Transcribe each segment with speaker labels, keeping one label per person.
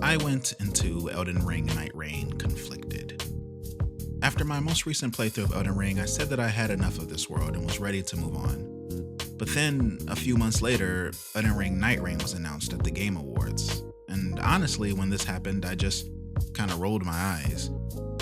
Speaker 1: I went into Elden Ring Nightreign conflicted. After my most recent playthrough of Elden Ring, I said that I had enough of this world and was ready to move on. But then, a few months later, Elden Ring Nightreign was announced at the Game Awards. And honestly, when this happened, I just kinda rolled my eyes.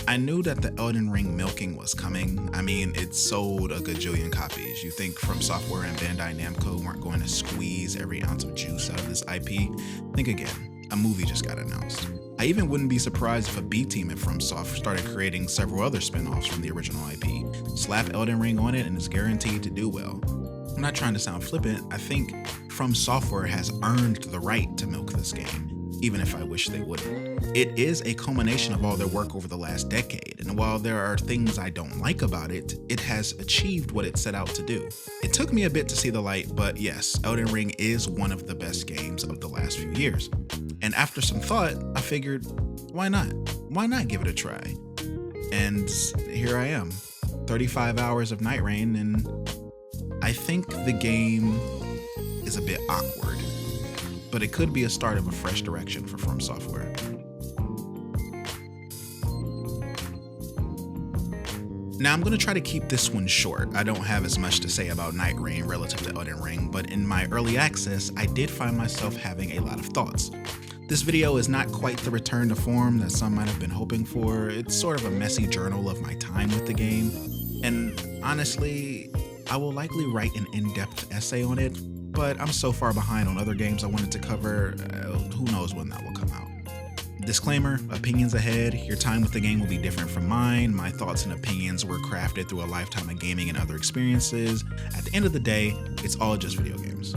Speaker 1: I knew that the Elden Ring milking was coming. I mean, it sold a gajillion copies. You think From Software and Bandai Namco weren't going to squeeze every ounce of juice out of this IP? Think again, a movie just got announced. I even wouldn't be surprised if a B team at FromSoft started creating several other spin-offs from the original IP. Slap Elden Ring on it and it's guaranteed to do well. I'm not trying to sound flippant, I think From Software has earned the right to milk this game, even if I wish they wouldn't. It is a culmination of all their work over the last decade, and while there are things I don't like about it, it has achieved what it set out to do. It took me a bit to see the light, but yes, Elden Ring is one of the best games of the last few years. And after some thought, I figured, why not? Why not give it a try? And here I am, 35 hours of Nightreign, and I think the game is a bit awkward, but it could be a start of a fresh direction for From Software. Now I'm going to try to keep this one short. I don't have as much to say about Nightreign relative to Elden Ring, but in my early access, I did find myself having a lot of thoughts. This video is not quite the return to form that some might have been hoping for. It's sort of a messy journal of my time with the game, and honestly, I will likely write an in-depth essay on it, but I'm so far behind on other games I wanted to cover, who knows when that will come out. Disclaimer, opinions ahead, your time with the game will be different from mine, my thoughts and opinions were crafted through a lifetime of gaming and other experiences. At the end of the day, it's all just video games.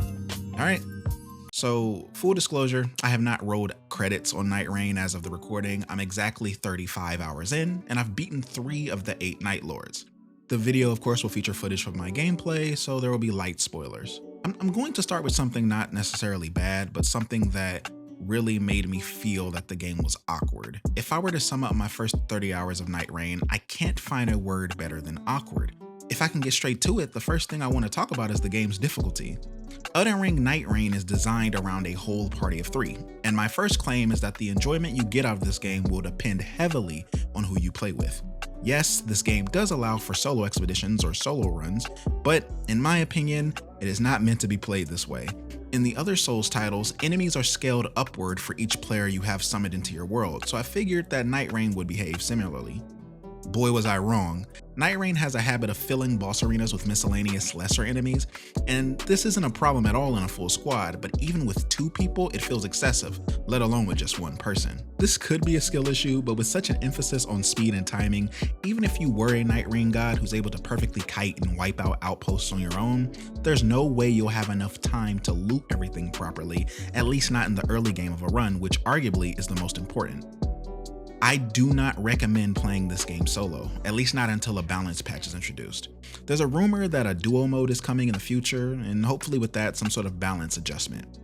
Speaker 1: Alright, so full disclosure, I have not rolled credits on Nightreign as of the recording. I'm exactly 35 hours in, and I've beaten 3 of the 8 Night Lords. The video, of course, will feature footage from my gameplay, so there will be light spoilers. I'm going to start with something not necessarily bad, but something that really made me feel that the game was awkward. If I were to sum up my first 30 hours of Nightreign, I can't find a word better than awkward. If I can get straight to it, the first thing I want to talk about is the game's difficulty. Elden Ring Nightreign is designed around a whole party of 3, and my first claim is that the enjoyment you get out of this game will depend heavily on who you play with. Yes, this game does allow for solo expeditions or solo runs, but in my opinion, it is not meant to be played this way. In the other Souls titles, enemies are scaled upward for each player you have summoned into your world, so I figured that Nightreign would behave similarly. Boy was I wrong. Nightreign has a habit of filling boss arenas with miscellaneous lesser enemies, and this isn't a problem at all in a full squad, but even with 2 people it feels excessive, let alone with just 1 person. This could be a skill issue, but with such an emphasis on speed and timing, even if you were a Nightreign god who's able to perfectly kite and wipe out outposts on your own, there's no way you'll have enough time to loot everything properly, at least not in the early game of a run, which arguably is the most important. I do not recommend playing this game solo, at least not until a balance patch is introduced. There's a rumor that a duo mode is coming in the future, and hopefully with that some sort of balance adjustment.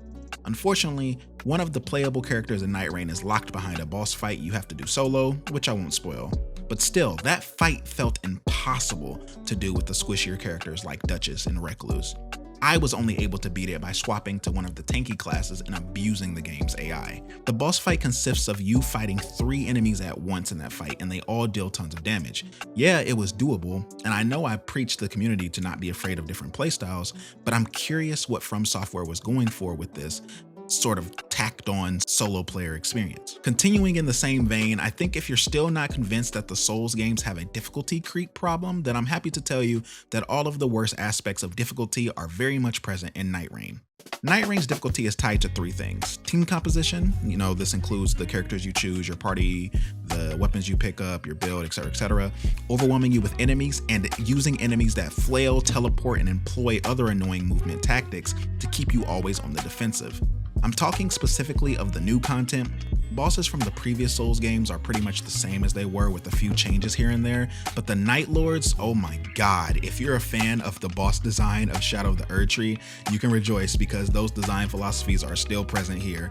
Speaker 1: Unfortunately, one of the playable characters in Nightreign is locked behind a boss fight you have to do solo, which I won't spoil. But still, that fight felt impossible to do with the squishier characters like Duchess and Recluse. I was only able to beat it by swapping to one of the tanky classes and abusing the game's AI. The boss fight consists of you fighting 3 enemies at once in that fight, and they all deal tons of damage. Yeah, it was doable, and I know I preached the community to not be afraid of different playstyles, but I'm curious what From Software was going for with this sort of tacked on solo player experience. Continuing in the same vein, I think if you're still not convinced that the Souls games have a difficulty creep problem, then I'm happy to tell you that all of the worst aspects of difficulty are very much present in Nightreign. Nightreign's difficulty is tied to 3 things. Team composition, this includes the characters you choose, your party, the weapons you pick up, your build, etc, etc. Overwhelming you with enemies, and using enemies that flail, teleport, and employ other annoying movement tactics to keep you always on the defensive. I'm talking specifically of the new content. Bosses from the previous Souls games are pretty much the same as they were with a few changes here and there, but the Night Lords, oh my god, if you're a fan of the boss design of Shadow of the Erdtree, you can rejoice because those design philosophies are still present here.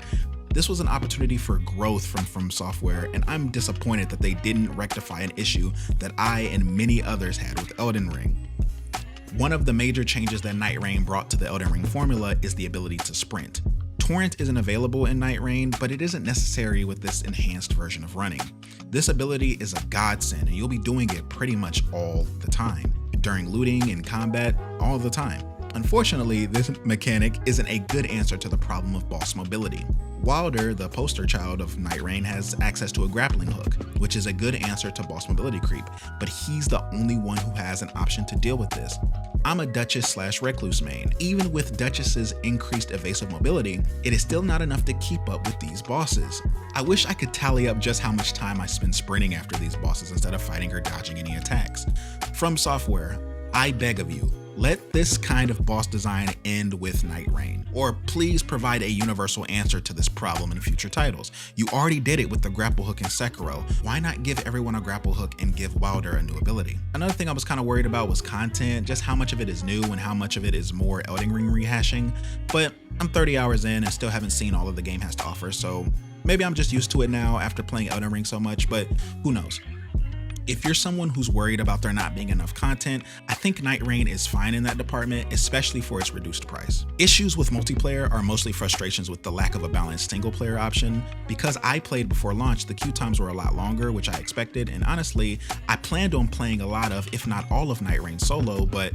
Speaker 1: This was an opportunity for growth from Software, and I'm disappointed that they didn't rectify an issue that I and many others had with Elden Ring. One of the major changes that Nightreign brought to the Elden Ring formula is the ability to sprint. Torrent isn't available in Nightrein, but it isn't necessary with this enhanced version of running. This ability is a godsend, and you'll be doing it pretty much all the time, during looting and combat, all the time. Unfortunately, this mechanic isn't a good answer to the problem of boss mobility. Wilder, the poster child of Nightrein, has access to a grappling hook, which is a good answer to boss mobility creep, but he's the only one who has an option to deal with this. I'm a Duchess/Recluse main. Even with Duchess's increased evasive mobility, it is still not enough to keep up with these bosses. I wish I could tally up just how much time I spend sprinting after these bosses instead of fighting or dodging any attacks. From Software, I beg of you, let this kind of boss design end with Nightrein, or please provide a universal answer to this problem in future titles. You already did it with the grapple hook in Sekiro. Why not give everyone a grapple hook and give Wilder a new ability? Another thing I was kind of worried about was content, just how much of it is new and how much of it is more Elden Ring rehashing, but I'm 30 hours in and still haven't seen all of the game has to offer, so maybe I'm just used to it now after playing Elden Ring so much, but who knows? If you're someone who's worried about there not being enough content, I think Nightrein is fine in that department, especially for its reduced price. Issues with multiplayer are mostly frustrations with the lack of a balanced single player option. Because I played before launch, the queue times were a lot longer, which I expected, and honestly, I planned on playing a lot of, if not all of Nightrein solo, but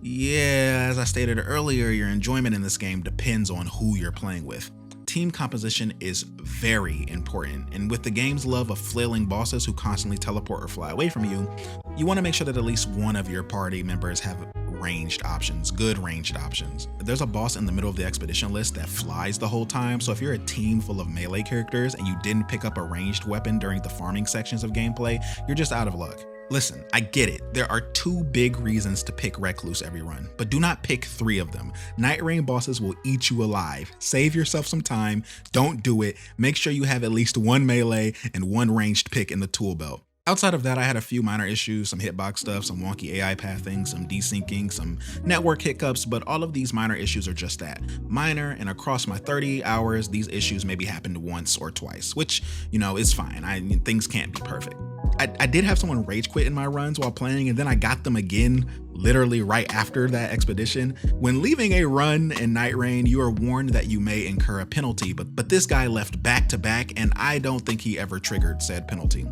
Speaker 1: yeah, as I stated earlier, your enjoyment in this game depends on who you're playing with. Team composition is very important, and with the game's love of flailing bosses who constantly teleport or fly away from you, you want to make sure that at least one of your party members have ranged options, good ranged options. There's a boss in the middle of the expedition list that flies the whole time, so if you're a team full of melee characters and you didn't pick up a ranged weapon during the farming sections of gameplay, you're just out of luck. Listen, I get it. There are 2 big reasons to pick Recluse every run, but do not pick 3 of them. Nightrein bosses will eat you alive. Save yourself some time. Don't do it. Make sure you have at least 1 melee and 1 ranged pick in the tool belt. Outside of that, I had a few minor issues, some hitbox stuff, some wonky AI pathing, some desyncing, some network hiccups, but all of these minor issues are just that. Minor, and across my 30 hours, these issues maybe happened once or twice, which, is fine. Things can't be perfect. I did have someone rage quit in my runs while playing, and then I got them again literally right after that expedition. When leaving a run in Nightrein, you are warned that you may incur a penalty, but this guy left back to back, and I don't think he ever triggered said penalty.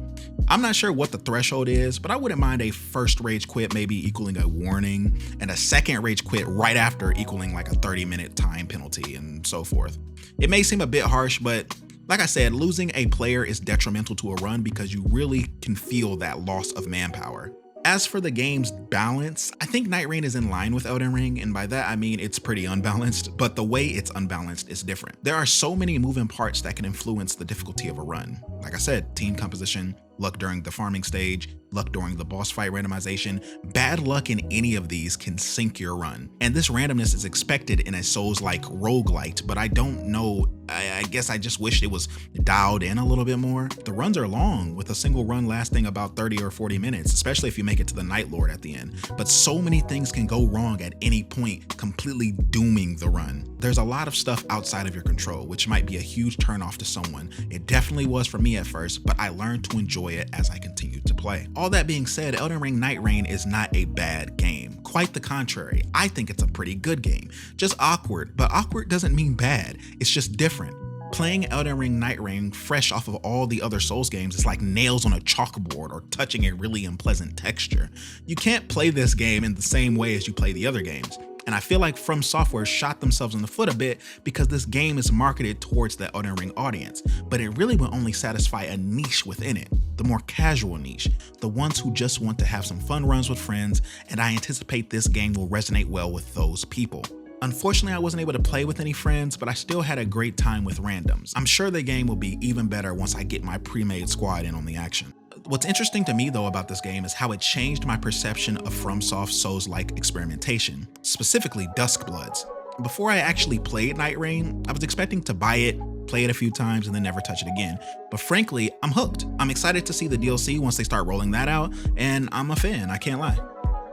Speaker 1: I'm not sure what the threshold is, but I wouldn't mind a first rage quit maybe equaling a warning, and a second rage quit right after equaling like a 30-minute time penalty and so forth. It may seem a bit harsh, but like I said, losing a player is detrimental to a run because you really can feel that loss of manpower. As for the game's balance, I think Nightrein is in line with Elden Ring, and by that I mean it's pretty unbalanced, but the way it's unbalanced is different. There are so many moving parts that can influence the difficulty of a run. Like I said, team composition, luck during the farming stage, luck during the boss fight randomization. Bad luck in any of these can sink your run. And this randomness is expected in a Souls-like roguelite, but I don't know, I guess I just wish it was dialed in a little bit more. The runs are long, with a single run lasting about 30 or 40 minutes, especially if you make it to the Night Lord at the end. But so many things can go wrong at any point, completely dooming the run. There's a lot of stuff outside of your control, which might be a huge turnoff to someone. It definitely was for me at first, but I learned to enjoy it as I continued to play. All that being said, Elden Ring Nightrein is not a bad game. Quite the contrary. I think it's a pretty good game. Just awkward, but awkward doesn't mean bad. It's just different. Playing Elden Ring Nightrein fresh off of all the other Souls games is like nails on a chalkboard or touching a really unpleasant texture. You can't play this game in the same way as you play the other games. And I feel like From Software shot themselves in the foot a bit because this game is marketed towards the Elden Ring audience, but it really will only satisfy a niche within it, the more casual niche, the ones who just want to have some fun runs with friends, and I anticipate this game will resonate well with those people. Unfortunately, I wasn't able to play with any friends, but I still had a great time with randoms. I'm sure the game will be even better once I get my pre-made squad in on the action. What's interesting to me though about this game is how it changed my perception of FromSoft Souls-like experimentation, specifically Duskbloods. Before I actually played Nightrein, I was expecting to buy it, play it a few times, and then never touch it again. But frankly, I'm hooked. I'm excited to see the DLC once they start rolling that out, and I'm a fan, I can't lie.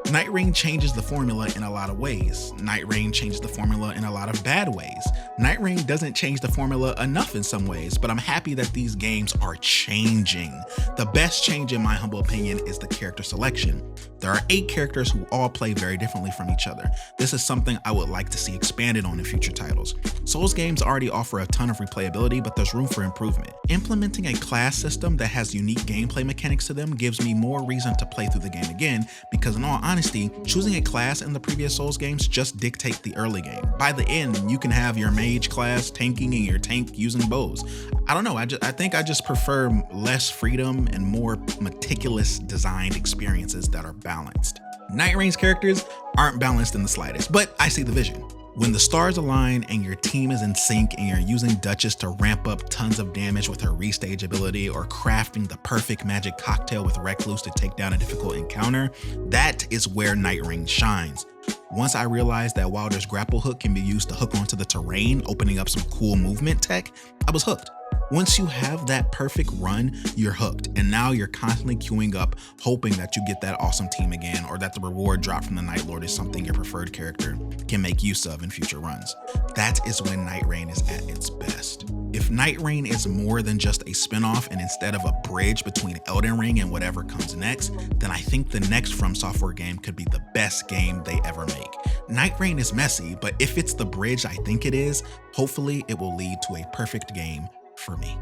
Speaker 1: Nightrein changes the formula in a lot of ways. Nightrein changes the formula in a lot of bad ways. Nightreign doesn't change the formula enough in some ways, but I'm happy that these games are changing. The best change in my humble opinion is the character selection. There are 8 characters who all play very differently from each other. This is something I would like to see expanded on in future titles. Souls games already offer a ton of replayability, but there's room for improvement. Implementing a class system that has unique gameplay mechanics to them gives me more reason to play through the game again, because in all honesty, choosing a class in the previous Souls games just dictate the early game. By the end, you can have your mage class tanking and your tank using bows. I don't know, I think I just prefer less freedom and more meticulous designed experiences that are balanced. Nightreign's characters aren't balanced in the slightest, but I see the vision. When the stars align and your team is in sync and you're using Duchess to ramp up tons of damage with her restage ability or crafting the perfect magic cocktail with Recluse to take down a difficult encounter, that is where Nightreign shines. Once I realized that Wilder's grapple hook can be used to hook onto the terrain, opening up some cool movement tech, I was hooked. Once you have that perfect run, you're hooked, and now you're constantly queuing up, hoping that you get that awesome team again, or that the reward drop from the Night Lord is something your preferred character can make use of in future runs. That is when Nightreign is at its best. If Nightreign is more than just a spinoff and instead of a bridge between Elden Ring and whatever comes next, then I think the next From Software game could be the best game they ever make. Nightreign is messy, but if it's the bridge I think it is, hopefully it will lead to a perfect game for me.